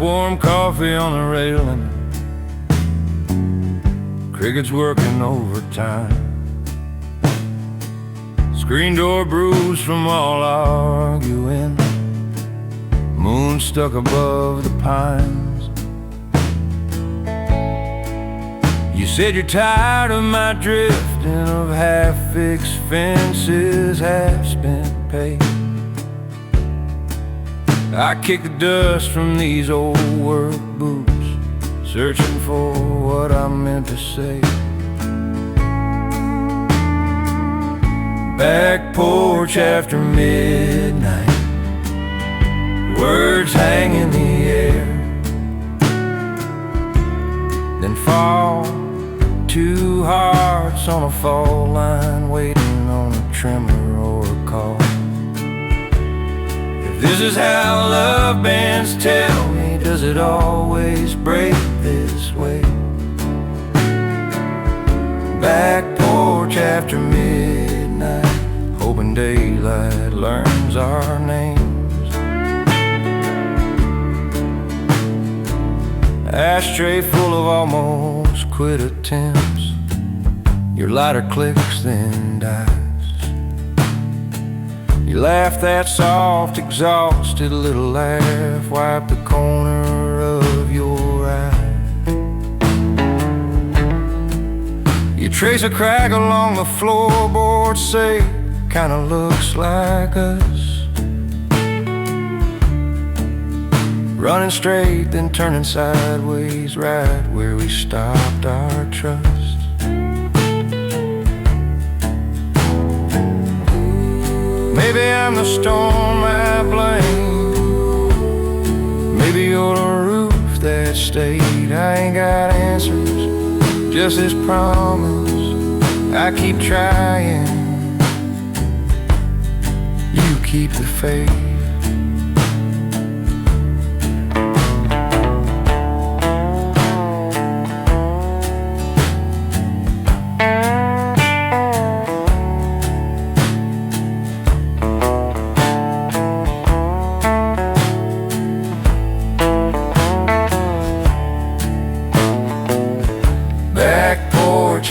warm coffee on the railing, crickets working overtime, screen door bruised from all arguing, moon stuck above the pines. You said you're tired of my drifting, of half-fixed fences, half-spent pay. I kick the dust from these old work boots, searching for what I meant to say. Back porch after midnight, words hang in the air, then fall. Two hearts on a fall line, waiting on a tremor or a call. If this is how love bands, tell me, does it always break this way? Back porch after midnight, hoping daylight learns our names. Ashtray full of almost quit attempts, your lighter clicks then dies. You laugh that soft, exhausted little laugh, wipe the corner of your eye. You trace a crack along the floorboard, say, kinda looks like us. Running straight, then turning sideways, right where we stopped our trust. Maybe I'm the storm I blame, maybe you're the roof that stayed. I ain't got answers, just this promise, I keep trying, you keep the faith.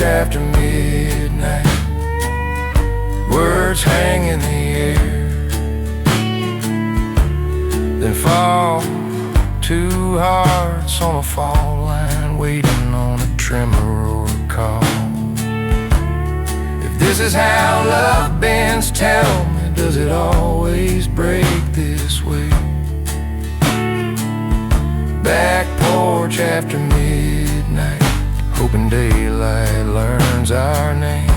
After midnight, words hang in the air, then fall. Two hearts on a fall line, waiting on a tremor or a call. If this is how love bends, tell me, does it always break this way? Back porch after midnight, hoping daylight learns our names.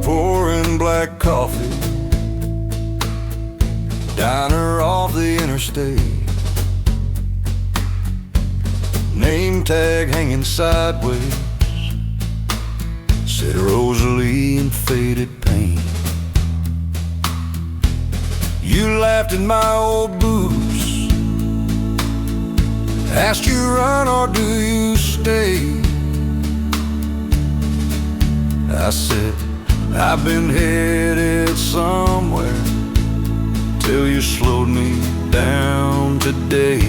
Pouring black coffee, diner off the interstate, name tag hanging sideways, said Rosalie in faded paint. You laughed at my old boots, asked you run or do you stay? I said, I've been headed somewhere till you slowed me down today.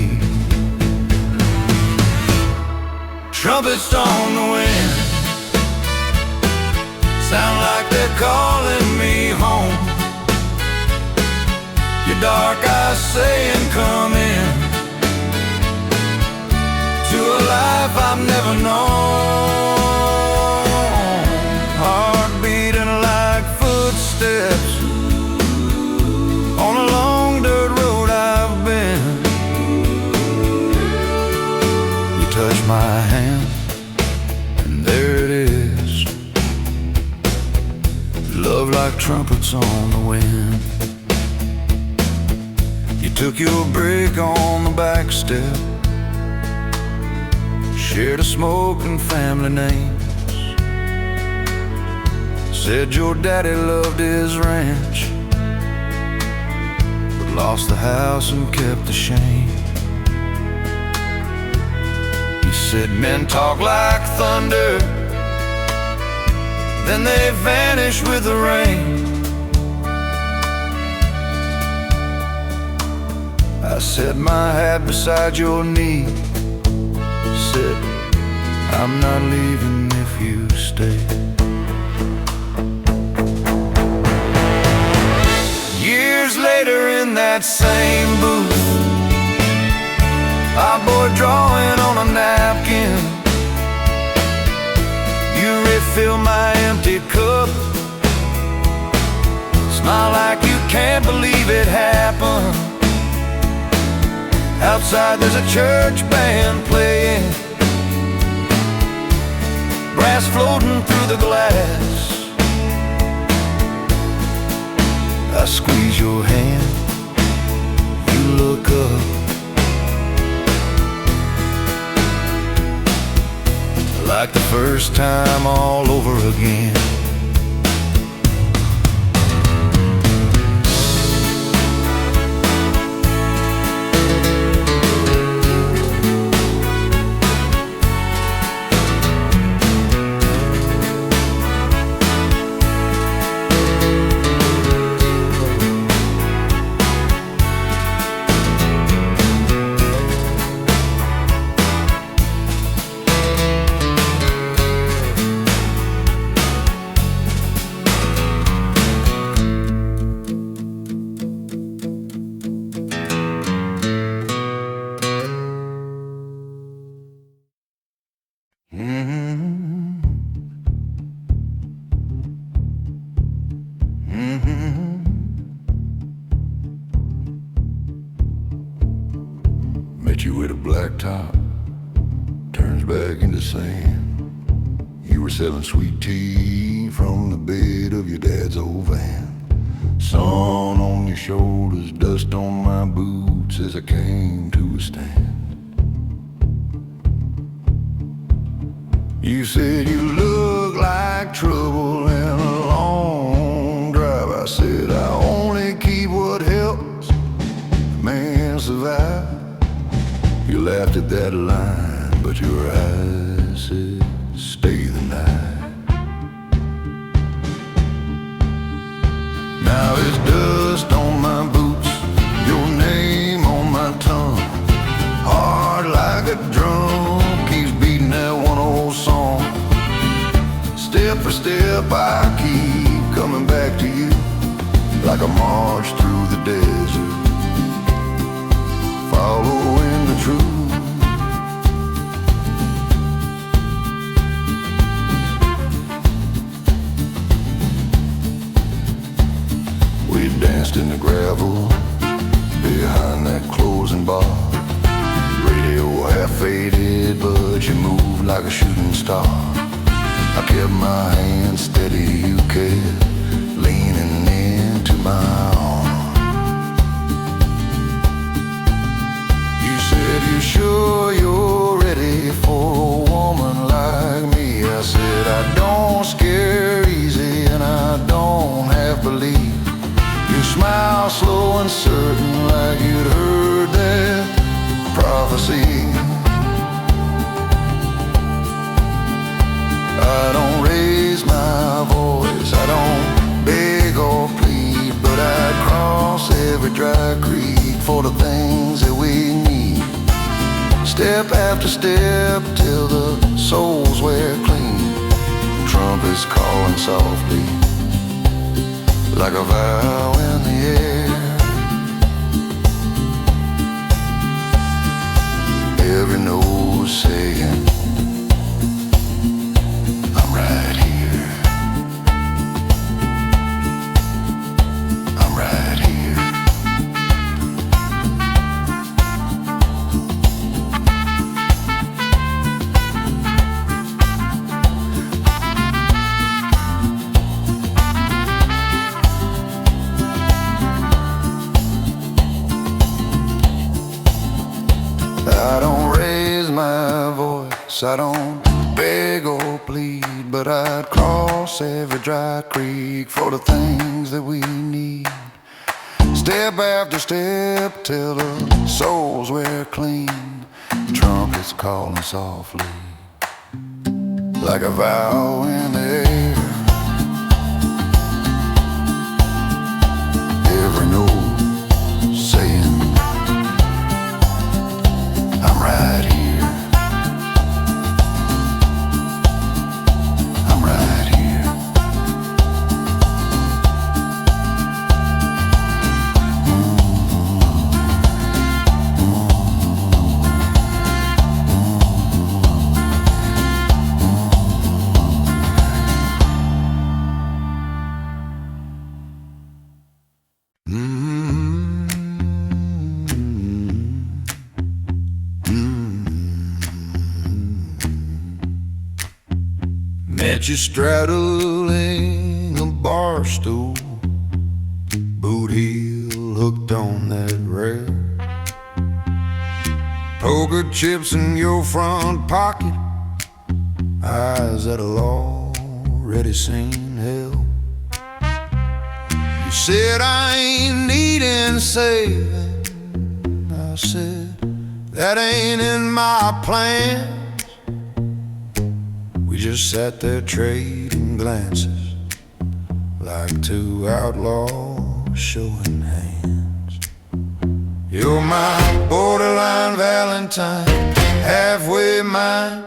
Trumpets on the wind sound like they're calling me home. Your dark eyes saying come in to a life I've never known. Heart beating like footsteps on a long dirt road I've been. You touch my hand, love like trumpets on the wind. You took your break on the back step, shared a smoke and family names. Said your daddy loved his ranch, but lost the house and kept the shame. You said men talk like thunder, then they vanish with the rain. I set my hat beside your knee, said I'm not leaving if you stay. Years later in that same booth, our boy drawing on a napkin, you refill my empty cup, smile like you can't believe it happened. Outside there's a church band playing, brass floating through the glass. I squeeze your hand, you look up, like the first time all over again. Met you with a black top, turns back into sand. You were selling sweet tea from the bed of your dad's old van. Sun on your shoulders, dust on my boots as I came to a stand. You said you look like trouble in a long drive. I said I only keep what helps a man survive. You laughed at that line, but your eyes said stay the night. Now there's dust on my boots, your name on my tongue, hard like a drum keeps beating that one old song. Step for step I keep coming back to you, like a march through the desert, following the truth. We danced in the gravel behind that closing bar. Radio half faded, but you moved like a shooting star. I kept my hand steady, you kept leaning into my arm. You said, you sure you're ready for a woman like me? I said, I don't scare easy and I don't have belief. You smile slow and certain like you'd heard that prophecy. I don't raise my voice, I don't beg or plead, but I'd cross every dry creek for the things that we need. Step after step till the souls wear clean. Trumpets calling softly like a vow in the air. Every note saying I'm right here, I'm right here. voice. I don't beg or plead, but I'd cross every dry creek for the things that we need. Step after step till the souls wear clean. Trumpets calling softly like a vow in the air. Every note saying I'm right here. I'm right here. Met you straddling a bar stool, boot heel hooked on that rail, poker chips in your front pocket, eyes that'll already seen hell. You said I ain't needing saving. I said that ain't in my plans. We just sat there trading glances like two outlaws showing hands. You're my borderline Valentine, halfway mine,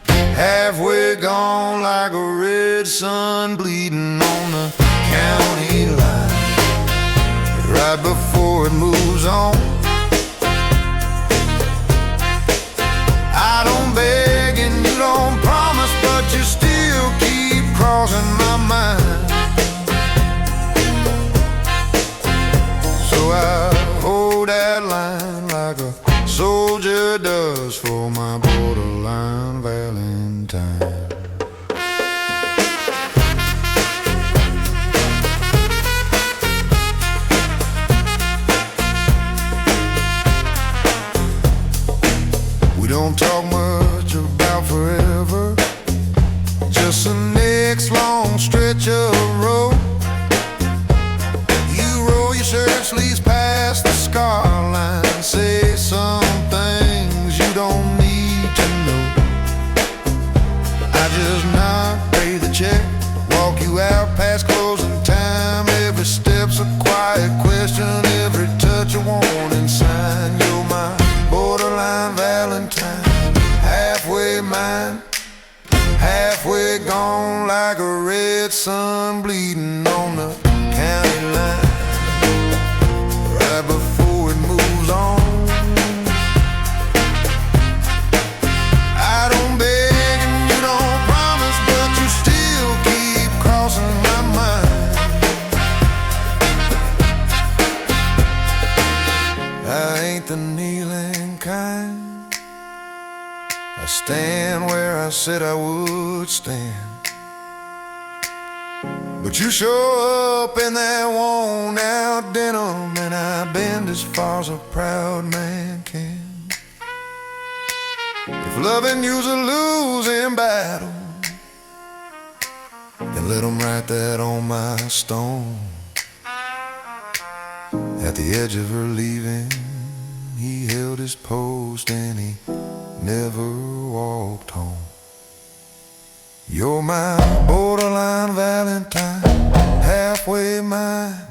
halfway gone, like a red sun bleeding on the county line. Right before it moves on, I don't beg and you don't promise, but you still keep crossing my mind. So I hold that line like a soldier does for my borderline Valentine. We don't talk much about forever, just the next long stretch of road. You roll your shirt sleeves past the scar line, say some things you don't need to know. I just knock, pay the check, walk you out past closing time. Every step's a quiet question, every touch a warning sign. You're my borderline Valentine, halfway mine, halfway gone, like a red sun bleeding on the county line. Right before it moves on, I don't beg and you don't promise, but you still keep crossing my mind. I ain't the kneeling kind, I stand where I said I would stand. But you show up in that worn out denim, and I bend as far as a proud man can. If loving you's a losing battle, then let 'em write that on my stone. At the edge of her leaving, he held his post and he never walked home. You're my borderline Valentine, halfway mine.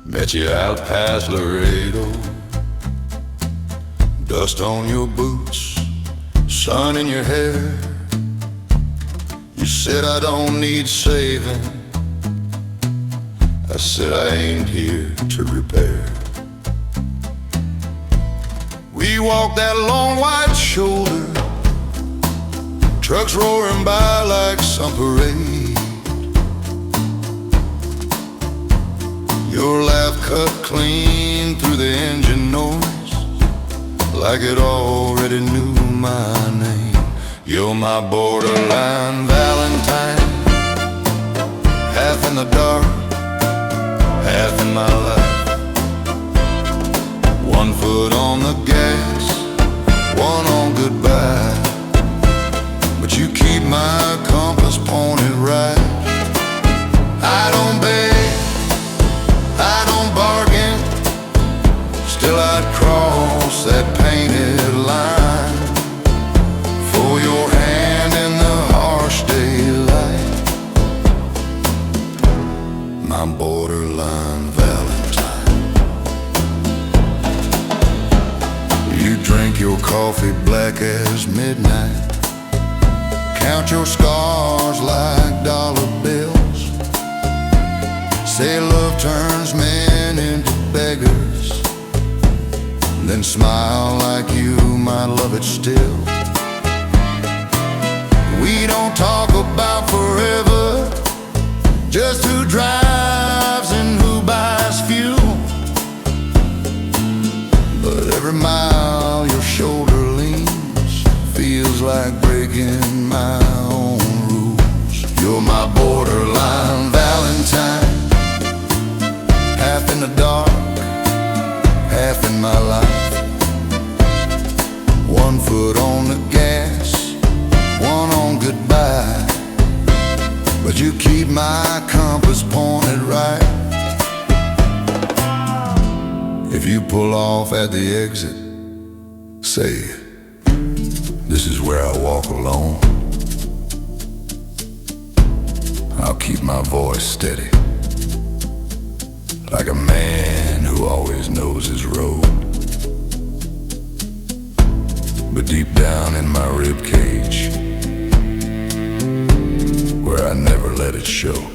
Met you out past Laredo, dust on your boots, sun in your hair. You said I don't need saving. I said I ain't here to repair. We walked that long white shoulder, trucks roaring by like some parade. Your laugh cut clean through the engine noise, like it already knew my name. You're my borderline Valentine, half in the dark, half in my life. One foot on the gas, one on goodbye. But you keep my compass pointed right. I don't beg, I don't bargain, still I'd cross that painted line for your hand in the harsh daylight. My borderline Valentine. You drink your coffee black as midnight, count your scars like dollar bills, say love turns men into beggars, then smile like you might love it still. We don't talk about forever, just who drives and who buys fuel. But every mile your shoulder leans feels like breaking my own rules. You're my borderline Valentine, half in the dark, half in my life. One foot on the gas, one on goodbye. But you keep my compass pointed right. If you pull off at the exit, say, this is where I walk alone. I'll keep my voice steady, like a man who always knows his road. But deep down in my rib cage, where I never let it show,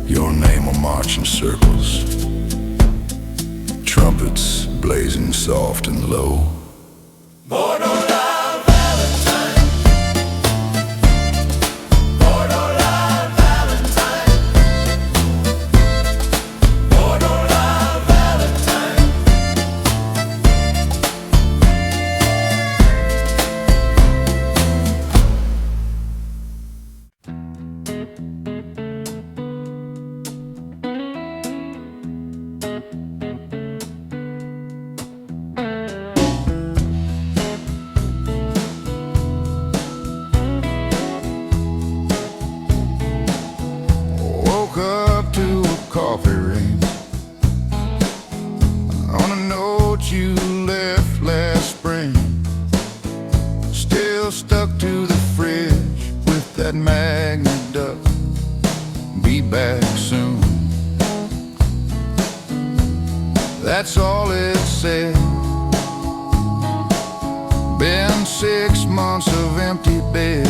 your name will march in circles, trumpets blazing soft and low. Borderline Valentine, borderline Valentine, borderline Valentine. Woke up to a coffee ring on a note you left last spring, still stuck to the fridge with that magnet duck. Be back soon. That's all it said. Been 6 months of empty bed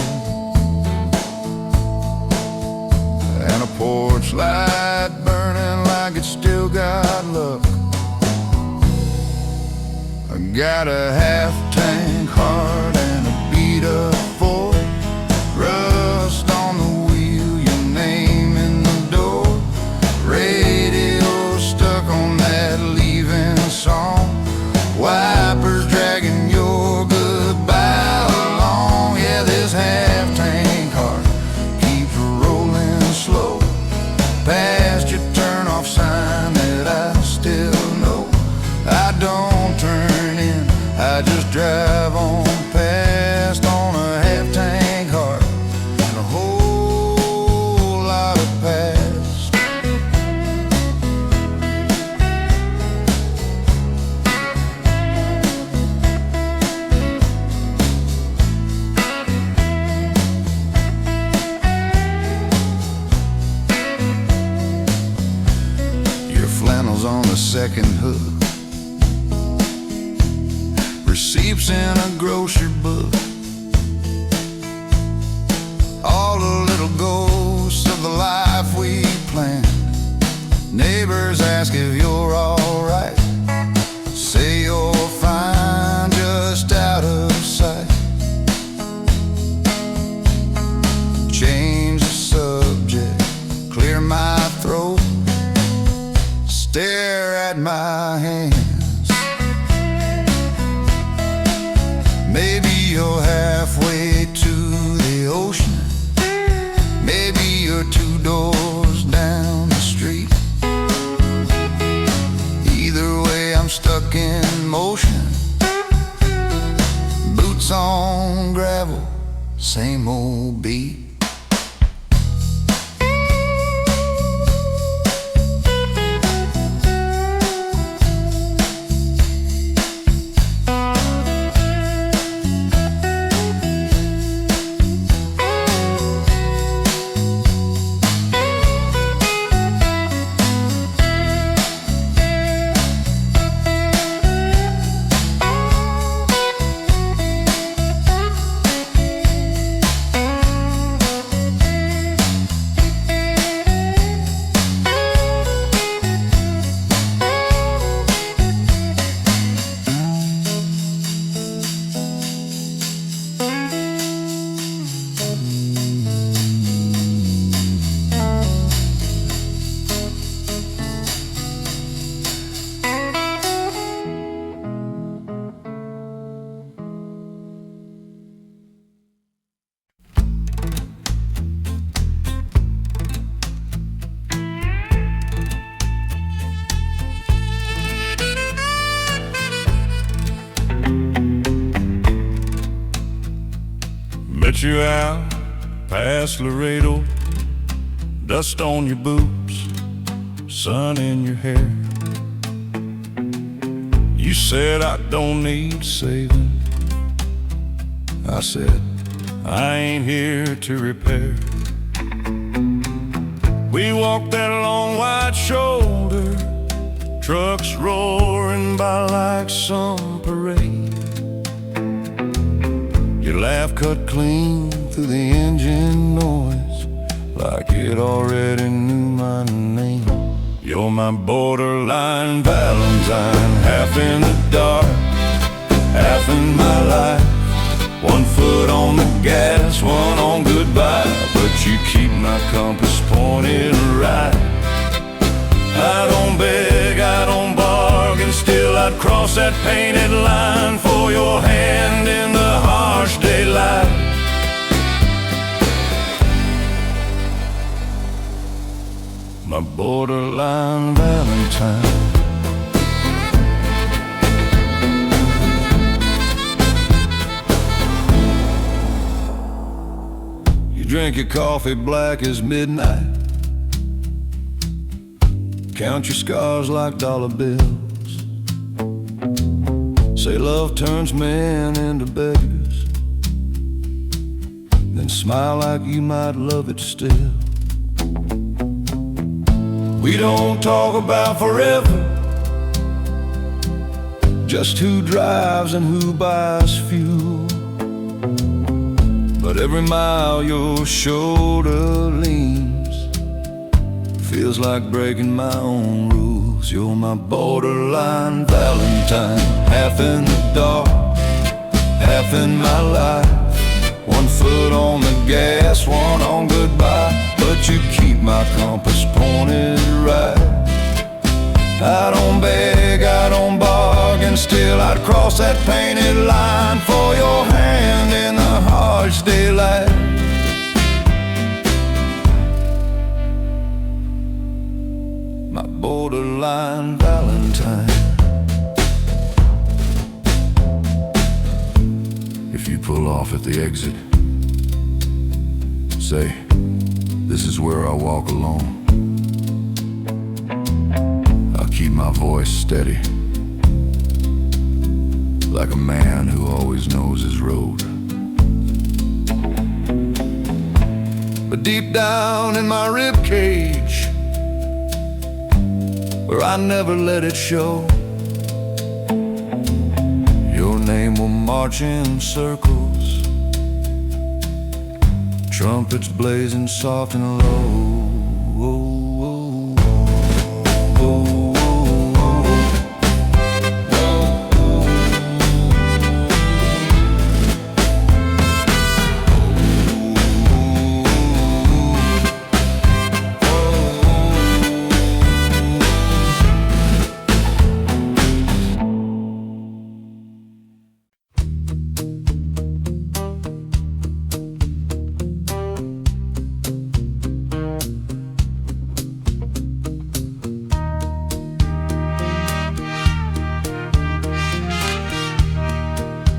and a porch light burning like it's still got luck. I got a half-tank heart and a beat-up Ford, rust on the wheel, your name in the door, radio stuck on that leaving song, wipers dragging your goodbye along. Yeah, this half-tank heart keeps rolling slow past your turn-off sign that I still know. I don't turn in, I just drive on past on a half-tank heart and a whole lot of past. Your flannel's on the second hook, receipts in a grocery book, all the little ghosts of the life we planned. Neighbors ask if you're alright. Say you're fine, just out of sight. Change the subject, clear my throat, stare at my hands. Maybe you're halfway to the ocean. Maybe you're 2 doors down the street. Either way, I'm stuck in motion. Boots on gravel, same old beat. Met you out past Laredo, dust on your boots, sun in your hair. You said I don't need saving. I said I ain't here to repair. We walked that long white shoulder, trucks roaring by like some parade. Your laugh cut clean through the engine noise, like it already knew my name. You're my borderline Valentine, half in the dark, half in my life. 1 foot on the gas, 1 on goodbye, but you keep my compass pointed right. I don't beg, I don't bargain, still I'd cross that painted line for your hand in the harsh daylight. My borderline Valentine. You drink your coffee black as midnight, count your scars like dollar bills, say love turns men into beggars, then smile like you might love it still. We don't talk about forever, just who drives and who buys fuel. But every mile your shoulder leans feels like breaking my own rules. You're my borderline Valentine, half in the dark, half in my life. 1 foot on the gas, 1 on goodbye, but you keep my compass pointed right. I don't beg, I don't bargain, still I'd cross that painted line for your hand in the harsh daylight. My borderline Valentine. If you pull off at the exit, say, this is where I walk alone. I'll keep my voice steady, like a man who always knows his road. But deep down in my rib cage, where I never let it show, your name will march in circles, trumpets blazing soft and low.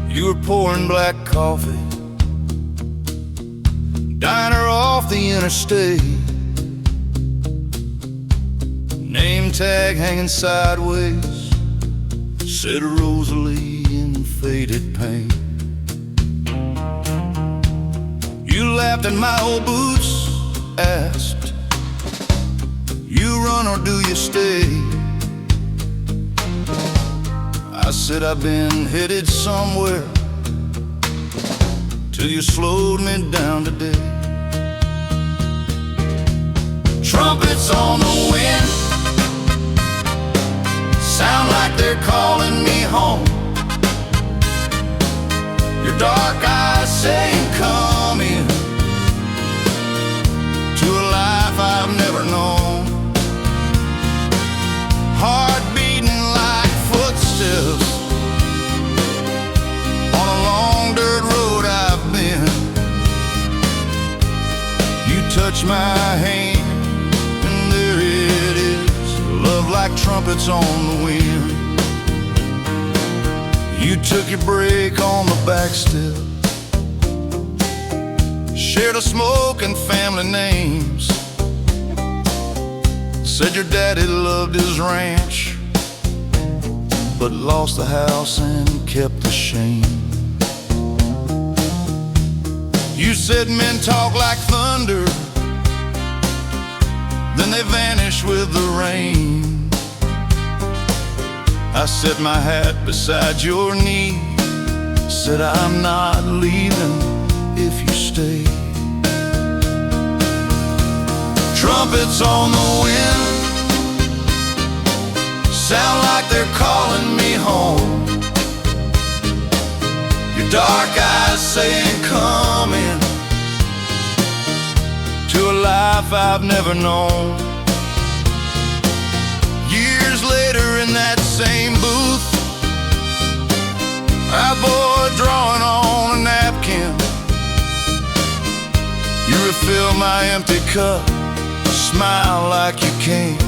You were pouring black coffee, diner off the interstate, name tag hanging sideways, said Rosalie in faded paint. You laughed at my old boots, asked, you run or do you stay? I said I've been headed somewhere till you slowed me down today. Trumpets on the wind sound like they're calling me home. Your dark eyes saying come in to a life I've never known. Heart beating like footsteps on a long dirt road I've been. You touch my hand and there it is, love like trumpets on the wind. You took your break on the back step, shared a smoke and family names, said your daddy loved his ranch but lost the house and kept the shame. You said men talk like thunder, then they vanish with the rain. I set my hat beside your knee, said I'm not leaving if you stay. Trumpets on the wind sound like they're calling me home. Your dark eyes saying come in to a life I've never known. Years later in that same booth, our boy drawing on a napkin, you refill my empty cup, smile like you can't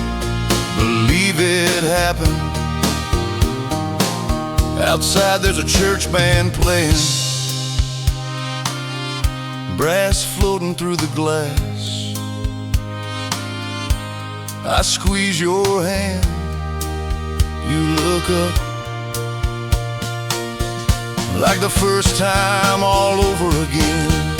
believe it happened. Outside there's a church band playing, brass floating through the glass. I squeeze your hand, you look up like the first time all over again.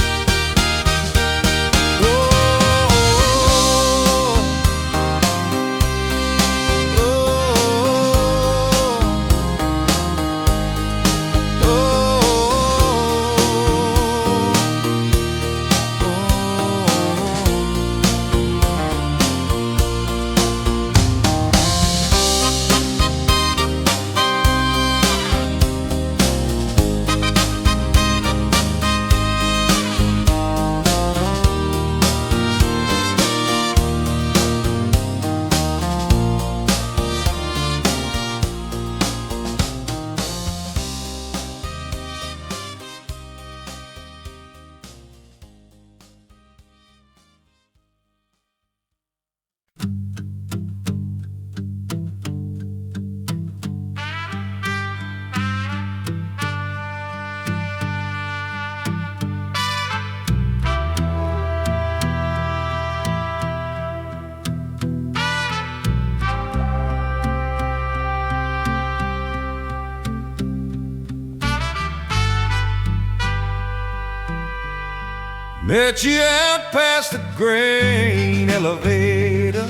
Met you out past the grain elevator,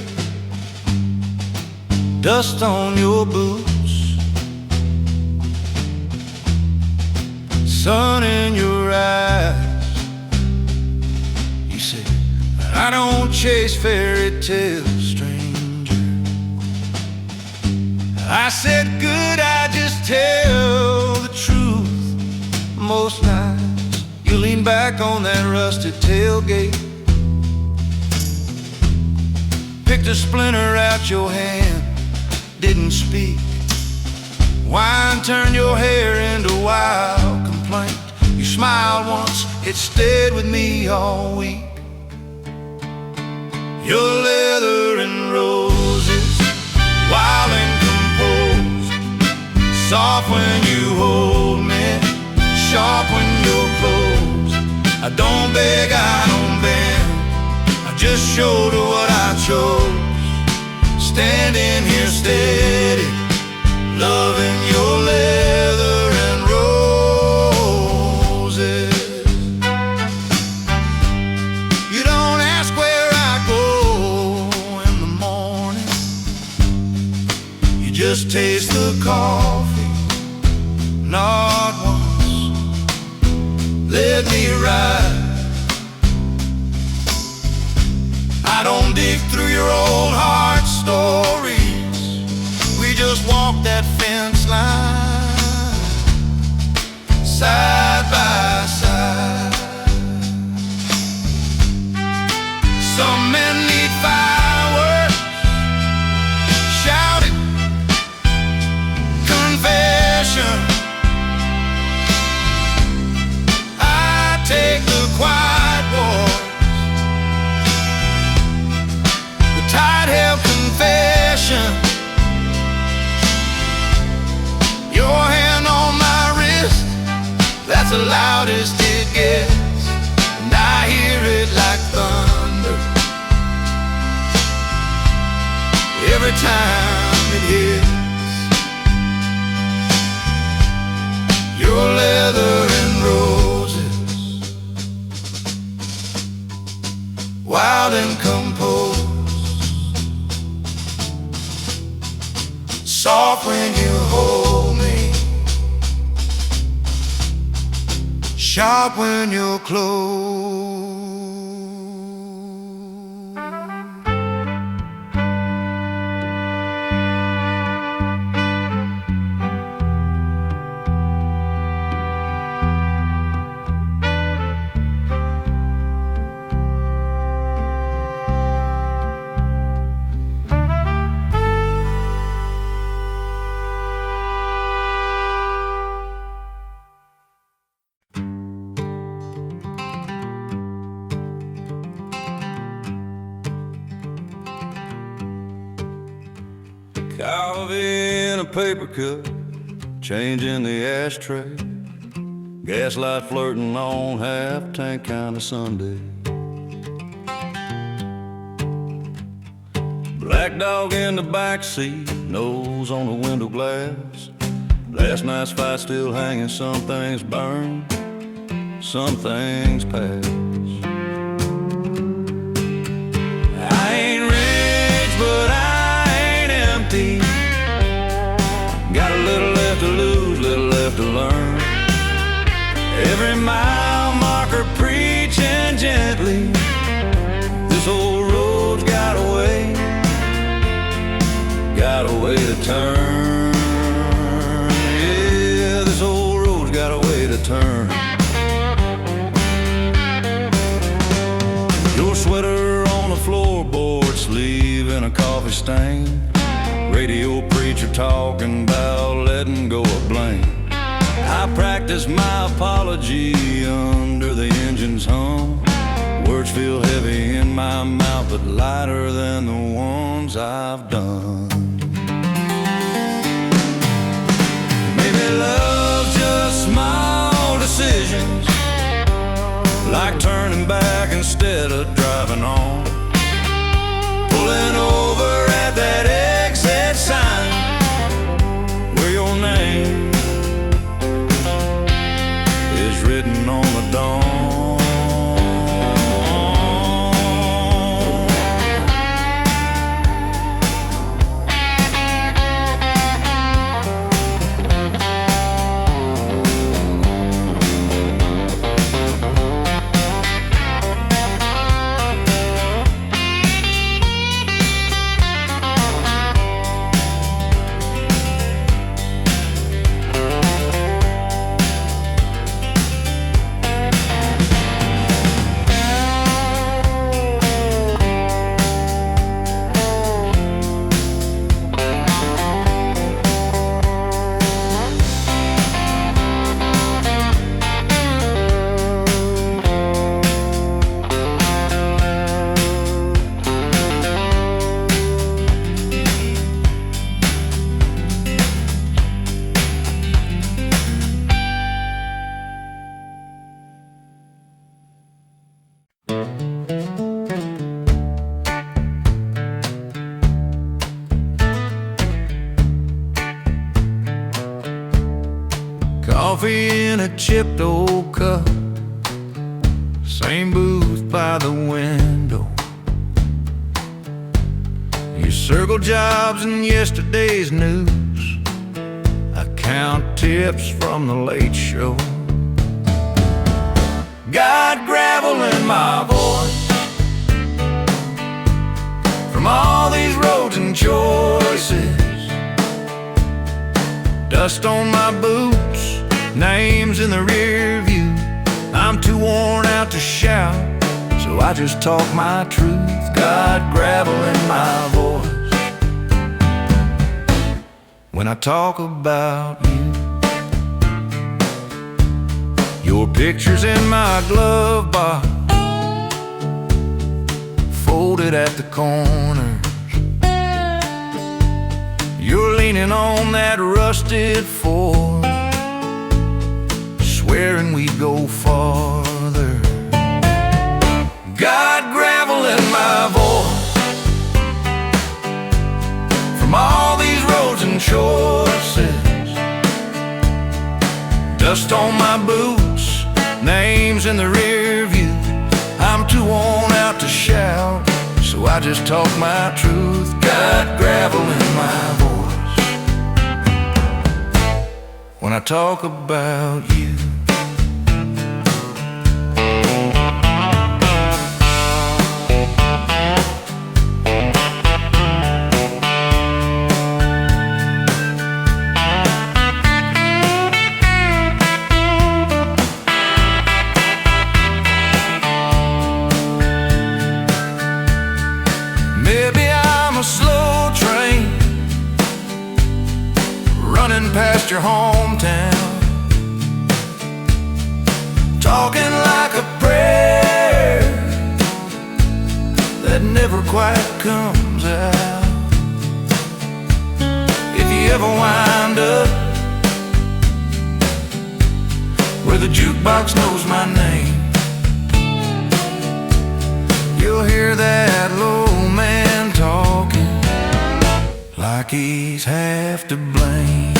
dust on your boots, sun in your eyes, I don't chase fairy tales, stranger. I said good, I just tell the truth. Most nights you lean back on that rusted tailgate, picked a splinter out your hand, didn't speak. Wine turned your hair into wild complaint. You smiled once, it stayed with me all week. Your leather and roses, wild and composed, soft when you hold me, sharp when you're closed. I don't beg, I don't bend, I just showed her what I chose. Standing here steady, loving your leather and roses. You don't ask where I go in the morning, you just taste the coffee. Not once let me ride. I don't dig through your old heart stories, we just walk that fence line, side by side. Some men need fireworks, shouting confession. I take the quiet wars, the tight-held confession. Your hand on my wrist, that's the loudest it gets, and I hear it like thunder every time it hits. Your leather and roses, wild and composed, soft when you hold me, sharp when you're close. Coffee in a paper cup, change in the ashtray, gaslight flirting on half tank kind of Sunday. Black dog in the backseat, nose on the window glass. Last night's fight still hanging, some things burn, some things pass. I ain't rich, but I ain't empty. Got a little left to lose, little left to learn. Every mile marker preaching gently. This old road's got a way to turn. Yeah, this old road's got a way to turn. Your sweater on the floorboard, sleeve in a coffee stain. Radio preacher talking about letting go of blame. I practice my apology under the engine's hum. Words feel heavy in my mouth, but lighter than the ones I've done. Maybe love's just small decisions, like turning back instead of driving on, pulling over at that exit sign where your name is written on the dawn. Coffee in a chipped old cup, same booth by the window. You circle jobs in yesterday's news, I count tips from the late show. Got gravel in my voice from all these roads and choices. Dust on my boots, names in the rear view. I'm too worn out to shout, so I just talk my truth. Got gravel in my voice when I talk about you. Your picture's in my glove box, folded at the corners. You're leaning on that rusted Ford, swearing we'd go farther. Got gravel in my voice from all these roads and choices. Dust on my boots, names in the rear view. I'm too worn out to shout, so I just talk my truth. Got gravel in my voice when I talk about you. Past your hometown, talking like a prayer that never quite comes out. If you ever wind up where the jukebox knows my name, you'll hear that low man talking like he's half to blame.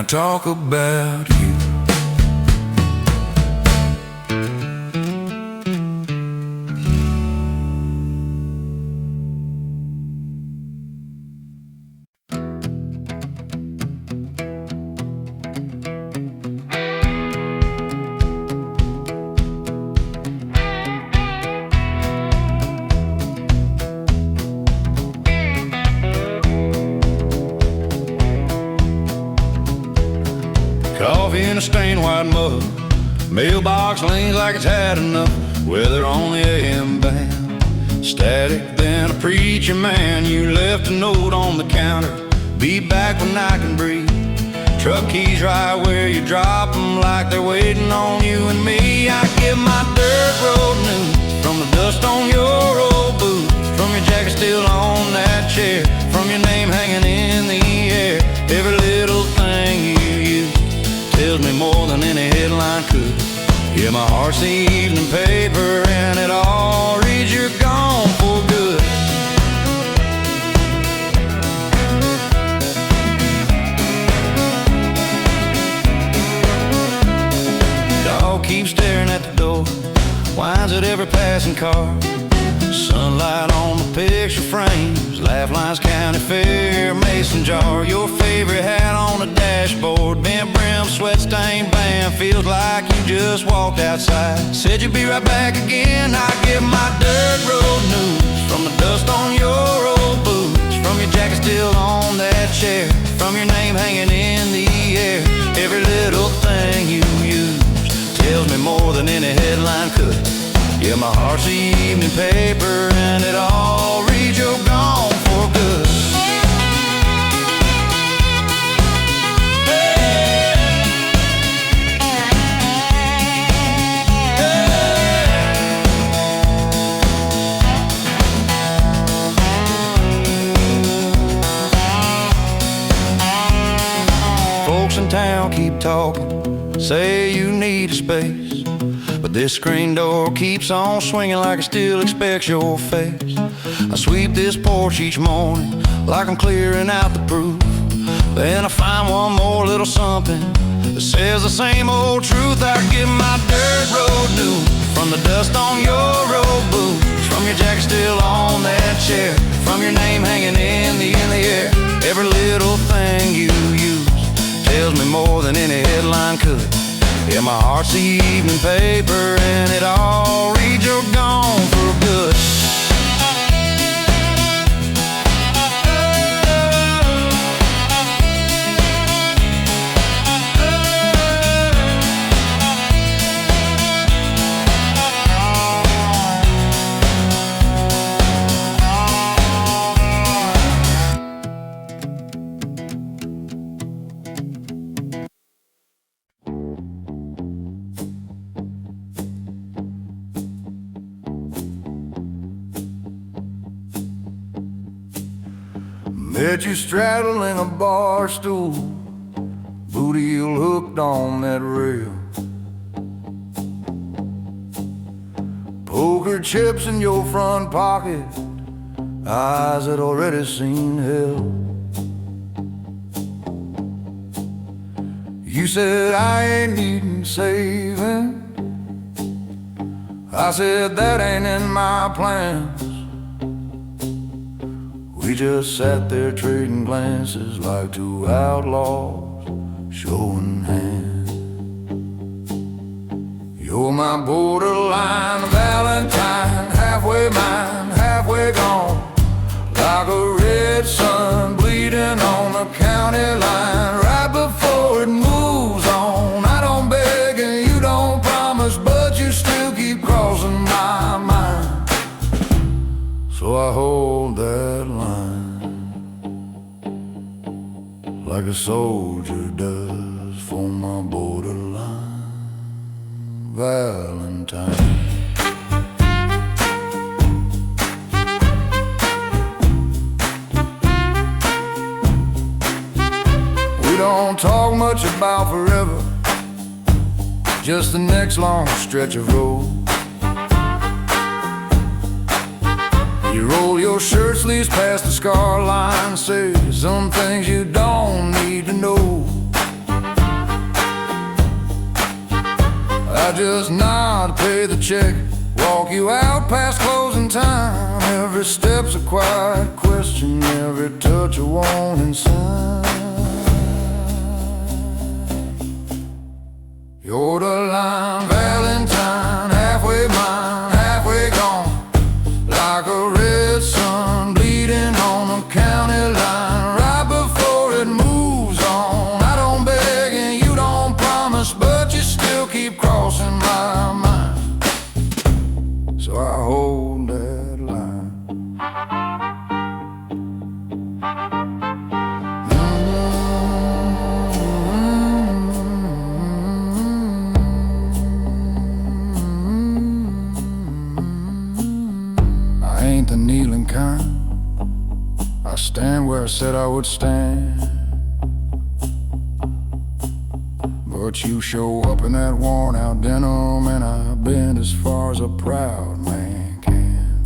Talk about you. In a stained white mug, mailbox leans like it's had enough. Weather on the AM band, static than a preacher man. You left a note on the counter, be back when I can breathe. Truck keys right where you drop them, like they're waiting on you and me. I give my dirt road news from the dust on your old boots, from your jacket still on that chair, from your name hanging in the air. Every little thing you use tells me more than any headline could. Yeah, my heart's the evening paper, and it all reads you're gone for good. Dog keeps staring at the door, whines at every passing car. Sunlight on the picture frames, laugh lines, county fair, mason jar. Your favorite hat on the dashboard, bent brim, sweat stained band. Feels like you just walked outside, said you'd be right back again. I give my dirt road news from the dust on your old boots, from your jacket still on that chair, from your name hanging in the air. Every little thing you use tells me more than any headline could. Yeah, my heart's the evening paper, and it all reads you're gone for good. Hey. Hey. folks in town keep talking, say you need a space, but this screen door keeps on swinging like it still expects your face. I sweep this porch each morning like I'm clearing out the proof. Then I find one more little something that says the same old truth. I get my dirt road new from the dust on your road boots, from your jacket still on that chair, from your name hanging in the air. Every little thing you use tells me more than any headline could. Yeah, my heart's the evening paper and it all reads you're gone for good. Met you straddling a bar stool, booty heel hooked on that rail, poker chips in your front pocket, eyes that already seen hell. You said I ain't needing saving, I said that ain't in my plans. We just sat there trading glances like two outlaws showing hands. You're my borderline Valentine, halfway mine, halfway gone, like a red sun bleeding on the county line. Right before it moves on, I don't beg and you don't promise, but you still keep crossing my mind. So I hold that line like a soldier does for my borderline Valentine. We don't talk much about forever, just the next long stretch of road. You roll your shirt sleeves past the scar line, say some things you don't need to know. I just nod, pay the check, walk you out past closing time. Every step's a quiet question, every touch a warning sign. You're the line Valentine, halfway mine, halfway gone, like a red sun bleeding on the county line. Right before it moves on, I don't beg and you don't promise, but you still keep crossing my mind. So I hold that line. I ain't the kneeling kind, I stand where I said I would stand. But you show up in that worn out denim, and I bend as far as a proud man can.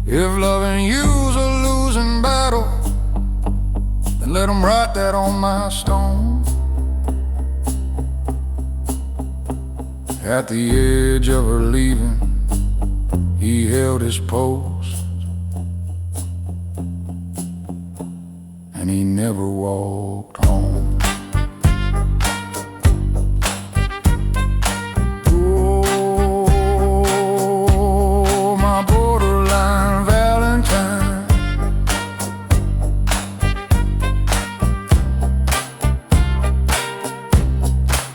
If loving you's a losing battle, then let 'em write that on my stone. At the edge of her leaving, he held his post, and he never walked home. Oh, my borderline Valentine,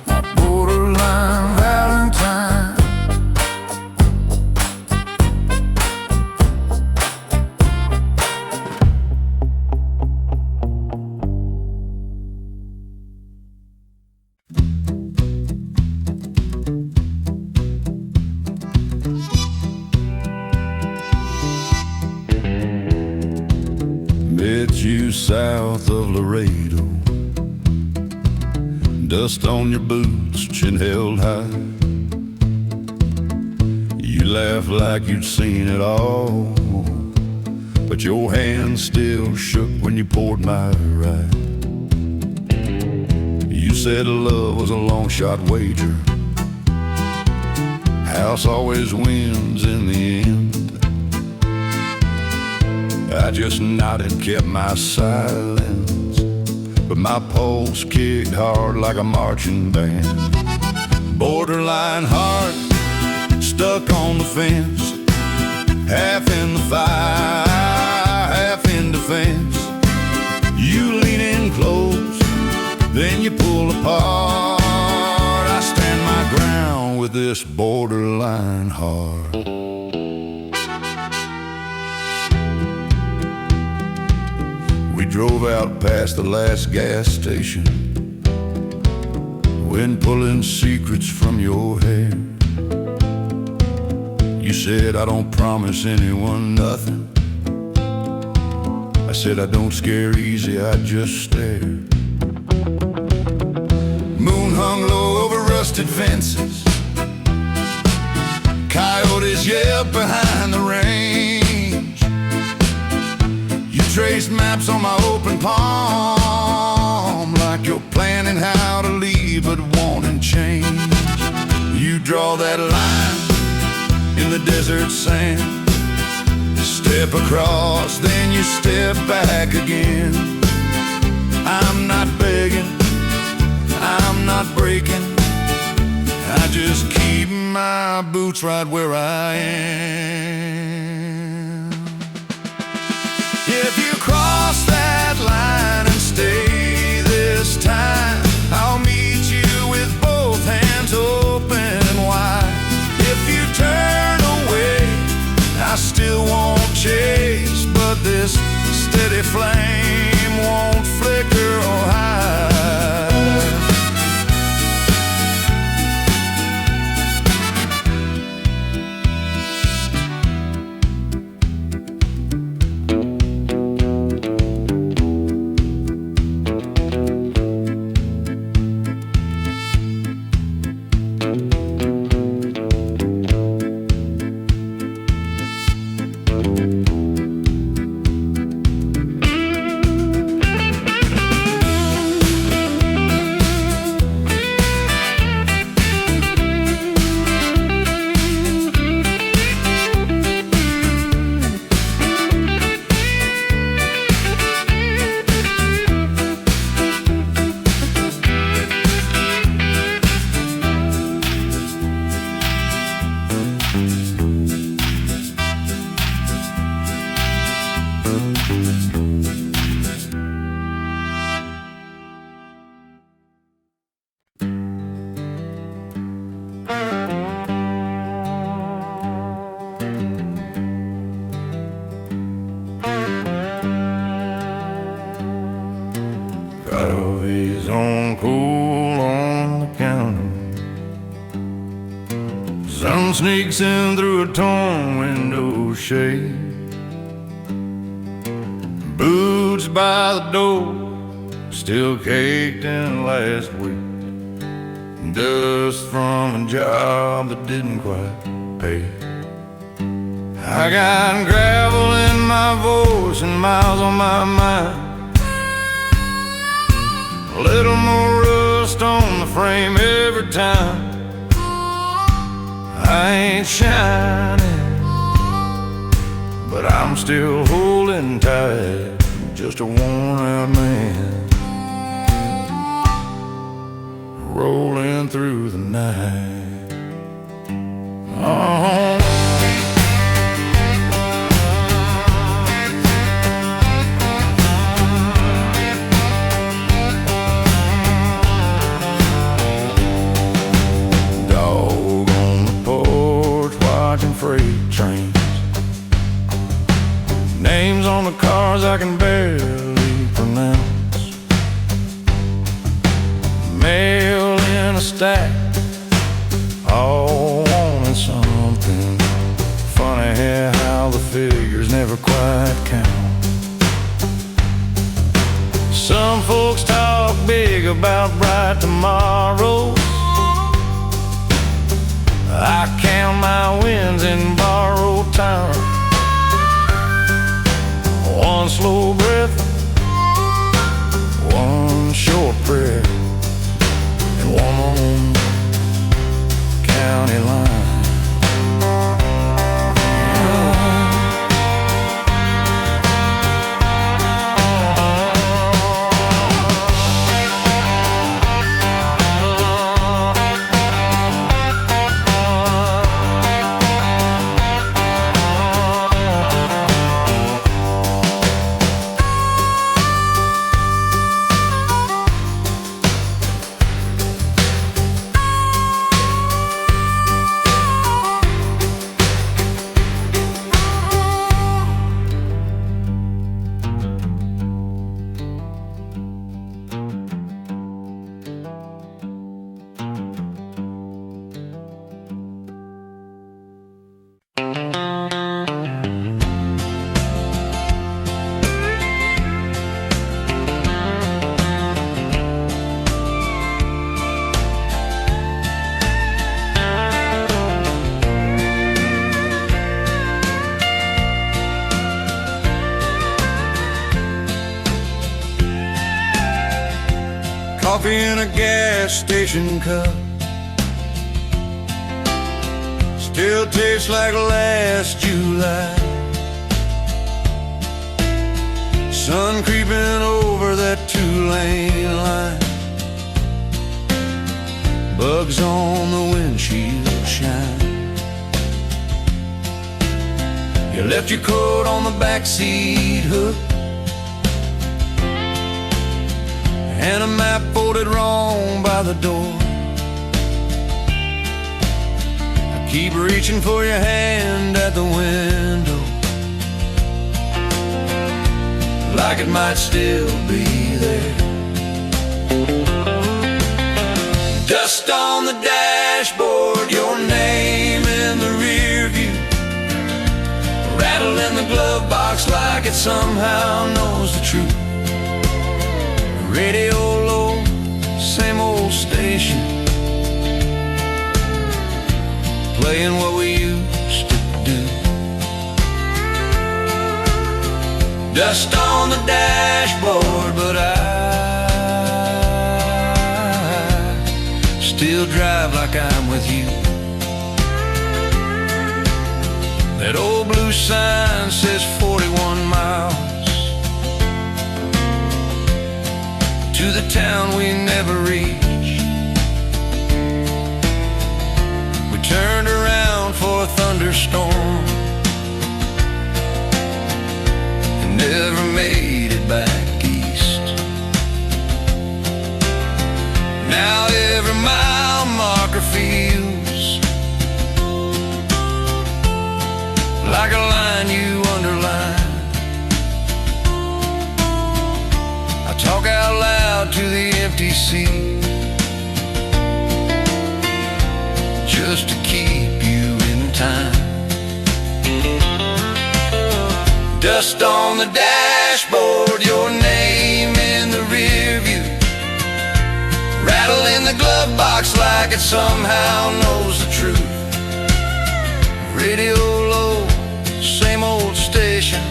my borderline Valentine. south of Laredo. Dust on your boots, chin held high. You laughed like you'd seen it all, but your hand still shook when you poured my ride. You said love was a long shot wager. House always wins in the end. I just nodded, kept my silence, but my pulse kicked hard like a marching band. Borderline heart, stuck on the fence, half in the fire, half in defense. You lean in close, then you pull apart. I stand my ground with this borderline heart. We drove out past the last gas station, when pulling secrets from your hair. You said, I don't promise anyone nothing. I said, I don't scare easy, I just stare. Moon hung low over rusted fences. Coyotes yelled behind the range. You traced maps on my open palm, like you're planning how to leave but wanting change. You draw that line in the desert sand, step across, then you step back again. I'm not begging, I'm not breaking, I just keep my boots right where I am. If you cross that line and stay this time, I'll meet you with both hands open wide. If you turn away, I still won't chase, but this steady flame won't flicker or hide. His own cool on the counter. Sun sneaks in through a torn window shade. Boots by the door, still caked in last week. Dust from a job that didn't quite pay. I got gravel in my voice and miles on my mind. A little more rust on the frame every time. I ain't shining, but I'm still holding tight, just a worn out man, rolling through the night. Oh. Freight trains, names on the cars I can barely pronounce, mail in a stack, all wanting something. Funny how the figures never quite count. Some folks talk big about bright tomorrows. I count my wins in borrowed time. One slow breath, one short prayer, and one on county line. Coffee in a gas station cup still tastes like last July. Sun creeping over that two-lane line. Bugs on the windshield shine. You left your coat on the backseat hook, and a map folded wrong by the door. I keep reaching for your hand at the window, like it might still be there. Dust on the dashboard, your name in the rear view, rattle in the glove box like it somehow knows the truth. Radio low, same old station, playing what we used to do. Dust on the dashboard, but I still drive like I'm with you. That old blue sign says 41 miles to the town we never reached. We turned around for a thunderstorm and never made it back east. Now every mile marker feels like a line you underline. I talk out loud to the empty seat just to keep you in time. Dust on the dashboard, your name in the rear view, rattle in the glove box like it somehow knows the truth. Radio low, same old station,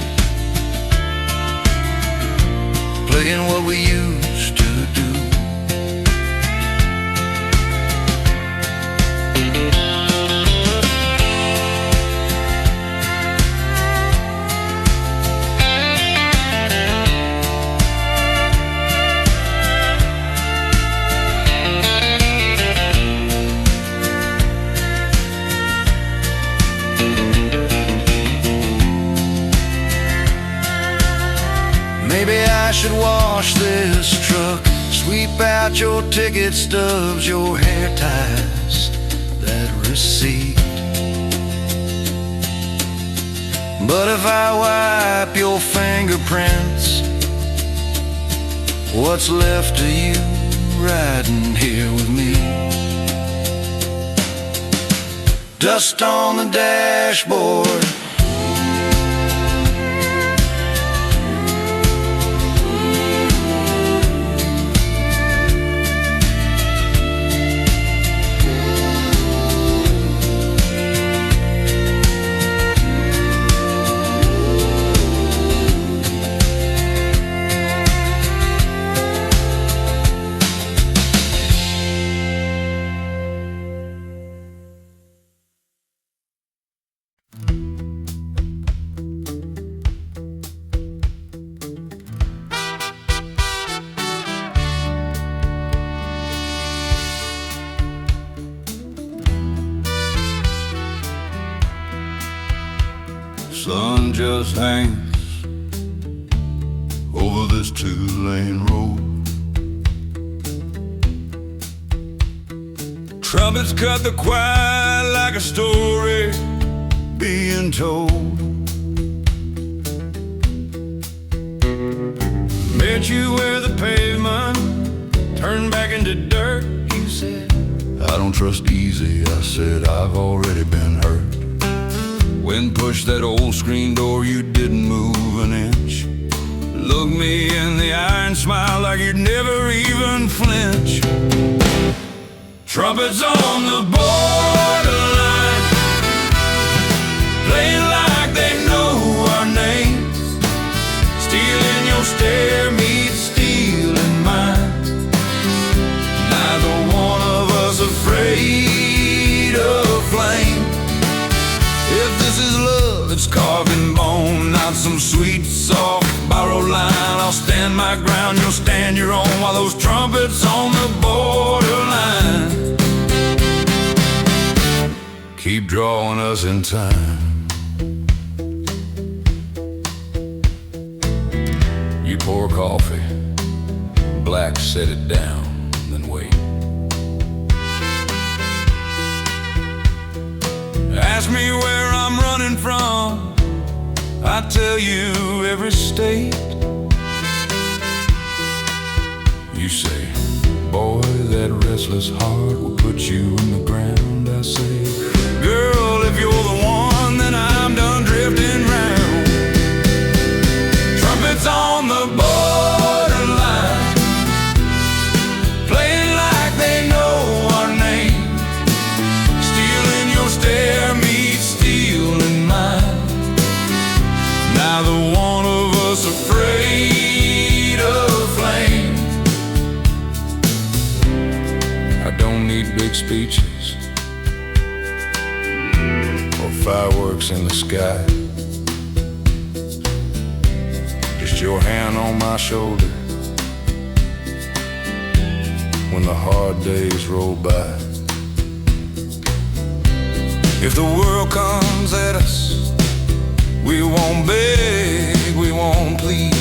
playing what we used to do. Maybe I should wash this truck, sweep out your ticket stubs, your hair ties, that receipt. But if I wipe your fingerprints, what's left of you riding here with me? Dust on the dashboard, sun just hangs over this two-lane road. Trumpets cut the quiet like a story being told. Met you where the pavement turned back into dirt. You said, I don't trust easy. I said, I've already been hurt. When pushed that old screen door, you didn't move an inch. Look me in the eye and smile like you'd never even flinch. Trumpets on the borderline, playing like they know our names. Stealing your stare meets stealing mine. Neither one of us afraid of flame. If this is love, it's carved in bone, not some sweet, soft, borrowed line. I'll stand my ground, you'll stand your own, while those trumpets on the borderline keep drawing us in time. You pour coffee, black, set it down, then wait. Ask me where I'm running from, I tell you every state. You say, boy, that restless heart will put you in the ground. I say, girl, if you're the one, then I'm done drifting round. Trumpets on the borderline, playing like they know our name. Stealing your stare meets stealing mine. Neither one of us afraid of flame. I don't need big speeches or fireworks in the sky. Just your hand on my shoulder when the hard days roll by. If the world comes at us, we won't beg, we won't plead.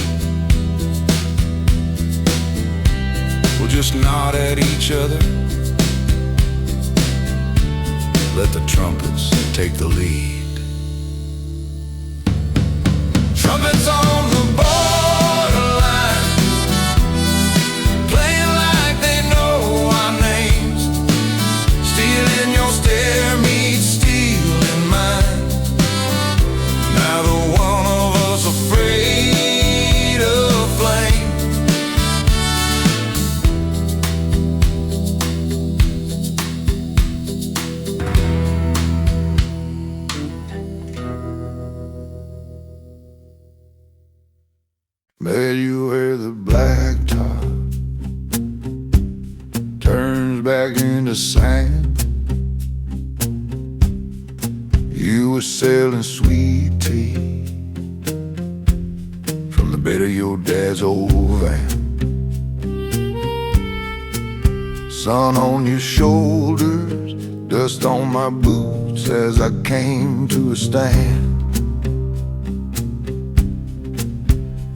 We'll just nod at each other, let the trumpets take the lead. Trumpets on the borderline, playing like they know our names. Stealing your stare meets stealing mine. Neither one of us afraid of flame. Met you where the black top turns back into sand. You were selling sweet tea from the bed of your dad's old van. Sun on your shoulders, dust on my boots as I came to a stand.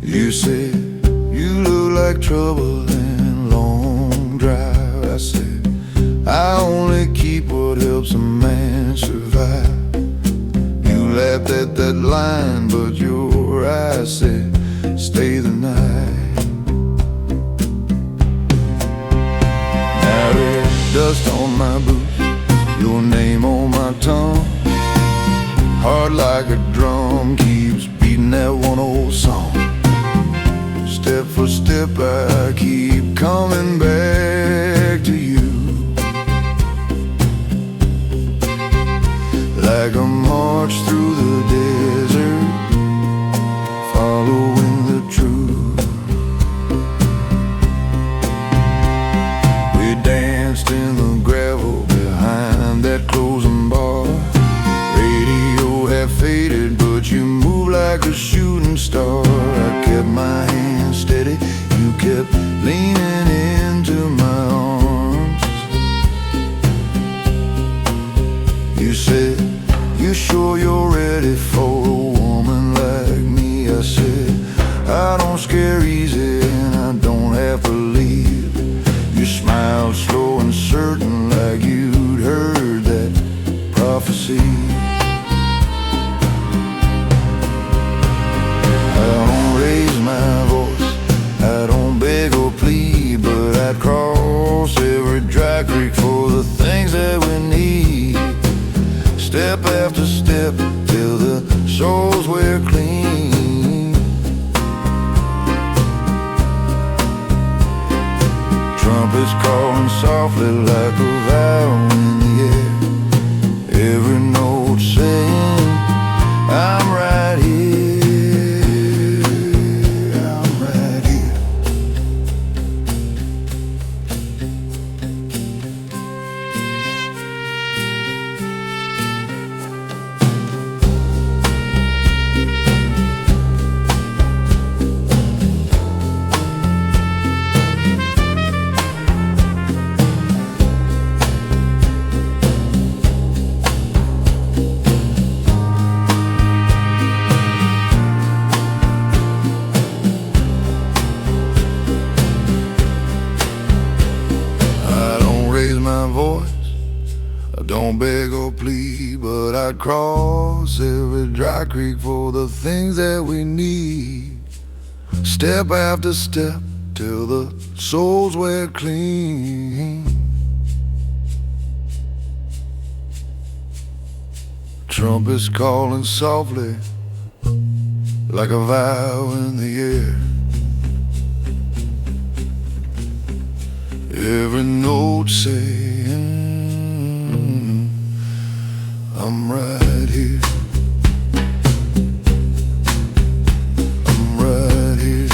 You said, you look like trouble and long drive. I said, I only keep what helps a man survive. You laughed at that line, but your eyes said, stay the night. Now there's dust on my boots, your name on my tongue. Heart like a drum keeps beating that one old song. Step for step I keep coming back to you, like a march through the desert, following the truth. We danced in the gravel behind that closing bar. Radio had faded, but you moved like a shooting star. I kept my hand steady, you kept leaning in I'd cross every dry creek for the things that we need. Step after step till the souls were clean. Trumpets calling softly like a vow in the air. Every note saying, I'm right here, I'm right here. Don't beg or plead, but I'd cross every dry creek for the things that we need. Step after step till the souls were clean. Trumpets calling softly like a vow in the air. Every note saying, I'm right here, I'm right here.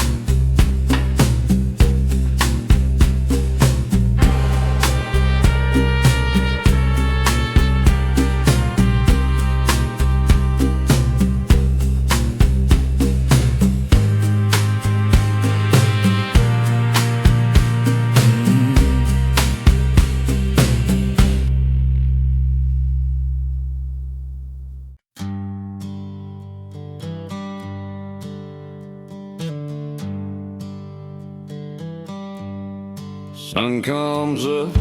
Sun comes up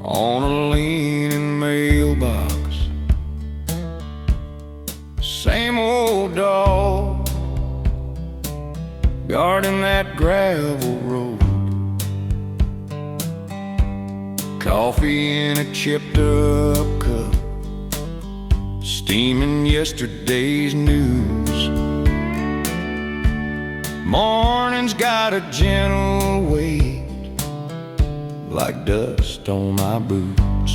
on a leaning mailbox. Same old dog guarding that gravel road. Coffee in a chipped up cup, steaming yesterday's news. Morning's got a gentle weight, like dust on my boots.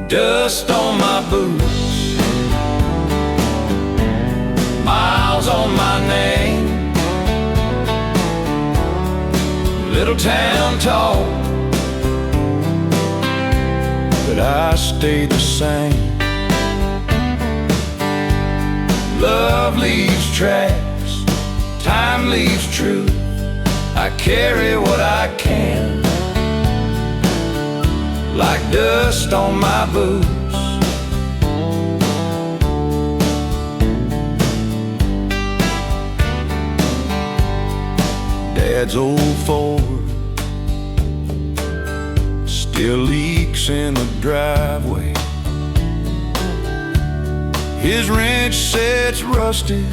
Dust on my boots, miles on my name. Little town talk, but I stay the same. Love leaves tracks, time leaves truth. I carry what I can, like dust on my boots. Dad's old Ford still leaks in the driveway. His wrench sets rusted,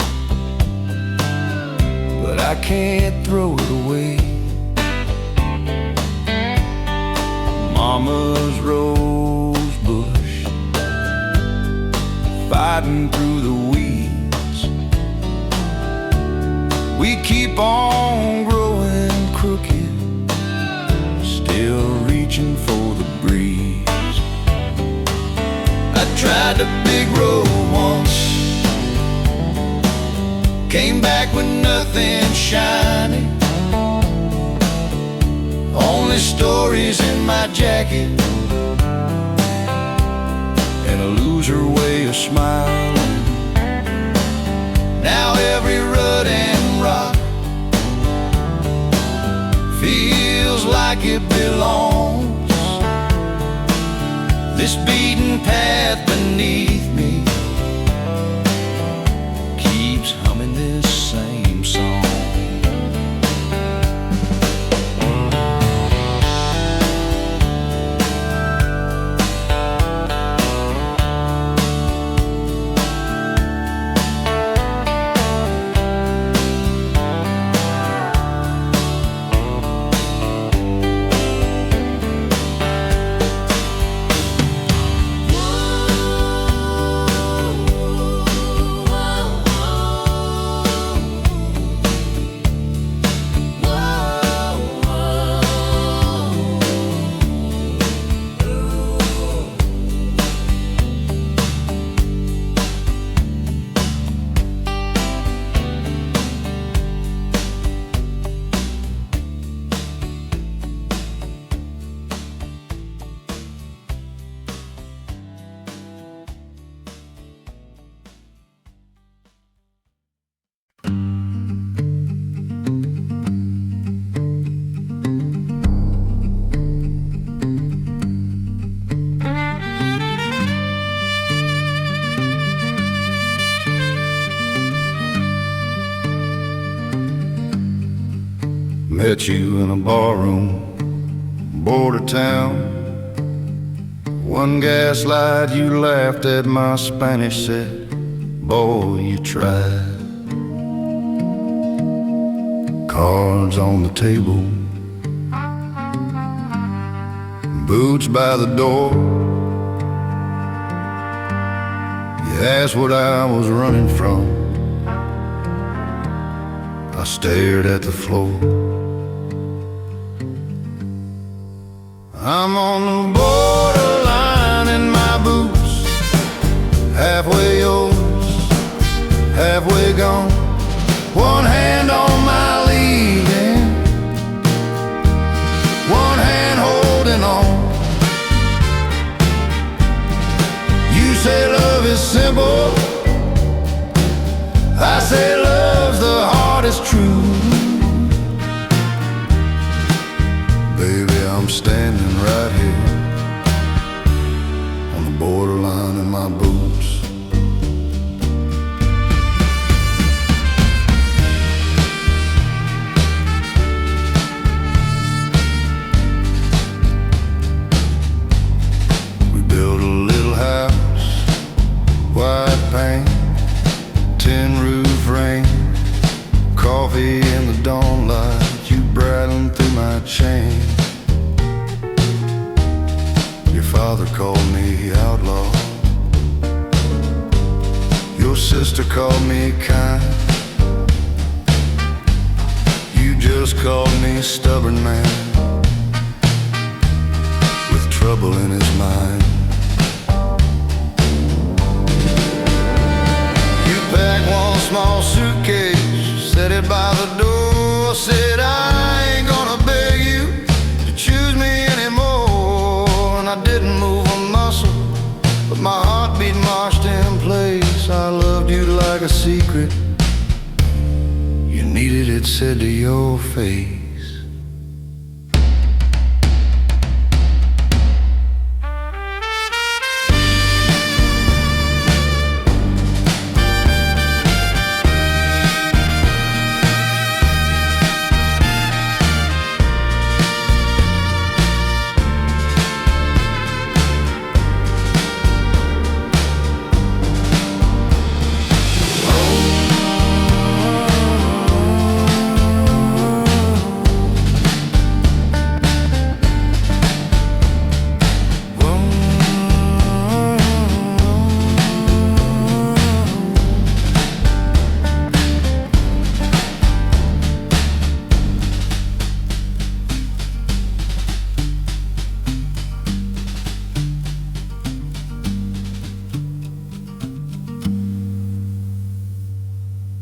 but I can't throw it away. Mama's rose bush, fighting through the weeds. We keep on growing crooked, still reaching for the breeze. I tried the big road once, came back with nothing shiny, only stories in my jacket, and a loser way of smiling. Now every rut and rock feels like it belongs. This beaten path beneath me keeps humming this same song. Met you in a barroom, border town. One gaslight, you laughed at my Spanish, said, boy, you tried. Cards on the table, boots by the door. You asked what I was running from. I stared at the floor. I'm on the borderline in my boots, halfway yours, halfway gone. One hand on my lead and one hand holding on. You say love is simple, I say love's the hardest truth. Baby, I'm standing right here on the borderline in my boots. We built a little house, white paint, tin roof rain, coffee in the dawn light, you bridling through my chain. Your father called me outlaw, your sister called me kind, you just called me a stubborn man with trouble in his mind. You packed one small suitcase, set it by the door, said I ain't gonna beg you to choose me anymore. And I didn't move a muscle, but my heartbeat marched in place. I loved you like a secret, you needed it said to your face.